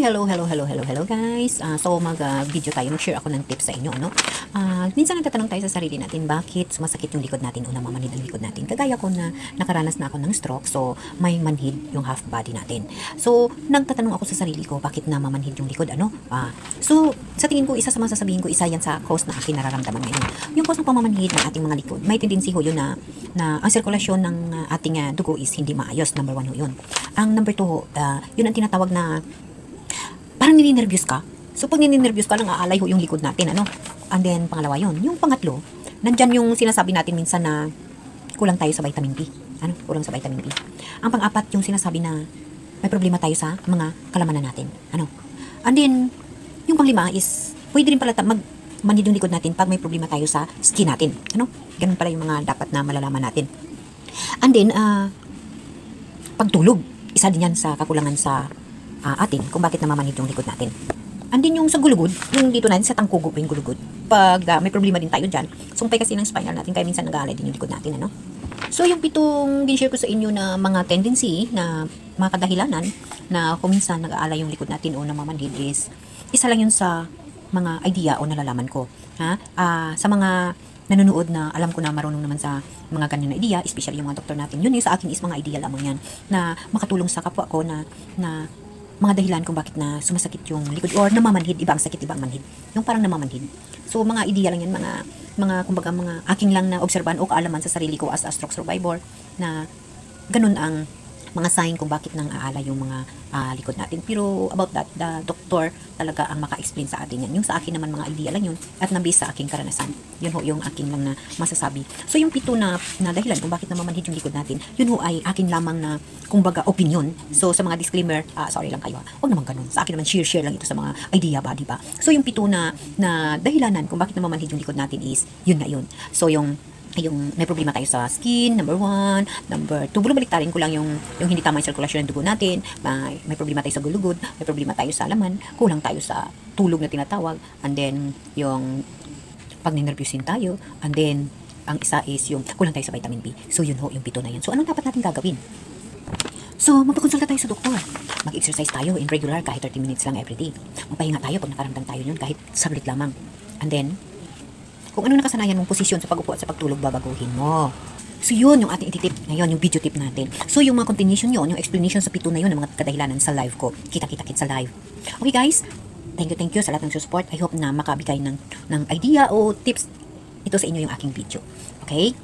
Hello guys. So mag-video tayo, mag-share ako ng tips sa inyo, ano? Minsan nagtatanong tayo sa sarili natin, bakit sumasakit yung likod natin o namamanhid ang likod natin? Kagaya ko na nakaranas na ako ng stroke, so may manhid yung half body natin. So nagtatanong ako sa sarili ko, bakit namamanhid yung likod, ano? So sa tingin ko, isa sa mga sasabihin ko, isa yan sa cause na aking nararamdaman ngayon. Yung cause ng pamamanhid ng ating mga likod, may tendency ho yun na ang sirkulasyon ng ating dugo is hindi maayos. Number 1 ho yun. Ang number 2, yun ang tinatawag na parang nininervyos ka. So pag nininervyos ka, nang aalay ho yung likod natin, ano? And then pangalawa yun. Yung pangatlo, nandyan yung sinasabi natin minsan na kulang tayo sa vitamin B. Ano? Kulang sa vitamin B. Ang pang-apat, yung sinasabi na may problema tayo sa mga kalamanan natin. Ano? And then, yung pang-lima is, pwede rin pala manhid yung likod natin pag may problema tayo sa skin natin. Ano? Ganun pala yung mga dapat na malalaman natin. And then, pagtulog, isa din yan sa kakulangan sa atin kung bakit namamanhid yung likod natin. Andin yung sa gulugod, yung dito natin sa tangkugo yung gulugod. Pag may problema din tayo dyan, sumpay kasi ng spinal natin, kaya minsan nag-aalay din yung likod natin, ano? So yung pitong ginshare ko sa inyo na mga tendency, na mga kadahilanan, na kung minsan nag-aalay yung likod natin o namamanhid is, isa lang yun sa mga idea o nalalaman ko. Sa mga nanonood na alam ko na marunong naman sa mga ganyan na idea, especially yung mga doktor natin, yun yung sa akin is mga idea lamang yan, na makatulong sa kapwa ko na mga dahilan kung bakit na sumasakit yung likod or namamanhid, iba ang sakit, iba ang manhid. Yung parang namamanhid. So, mga ideya lang yan, kumbaga, mga aking lang na obserban o kaalaman sa sarili ko as a stroke survivor na ganun ang mga sign kung bakit nang aala yung mga likod natin. Pero about that, the doctor talaga ang maka-explain sa atin yan. Yung sa akin naman mga idea lang yun at nabase sa aking karanasan. Yun ho yung aking lang na masasabi. So yung pito na dahilan kung bakit namamanhid yung likod natin, yun ho ay akin lamang na kumbaga opinion. So sa mga disclaimer, sorry lang kayo, huwag naman ganun. Sa akin naman share lang ito sa mga idea ba, diba? So yung pito na dahilanan kung bakit namamanhid yung likod natin is yun na yun. So yung may problema tayo sa skin, number 1, number 2, baliktarin ko lang yung hindi tama yung sirkulasyon ng dugo natin, may problema tayo sa gulugod, may problema tayo sa laman, kulang tayo sa tulog na tinatawag, and then yung pag ninervyusin tayo, and then ang isa is yung kulang tayo sa vitamin B. So yun ho, yung pito na yan. So anong dapat natin gagawin? So magpakonsulta tayo sa doktor. Mag-exercise tayo in regular kahit 30 minutes lang every day. Magpahinga tayo pag nakaramdam tayo yun kahit saglit lamang. And then kung ano nakasanayan mong posisyon sa pag-upo at sa pagtulog, babaguhin mo. So yun yung ating ititip ngayon, yung video tip natin. So yung mga continuation yun, yung explanation sa pito na yun, ng mga kadahilanan sa live ko. Kita-kita sa live. Okay guys, thank you sa lahat ng support. I hope na makabigay ng idea o tips ito sa inyo yung aking video. Okay?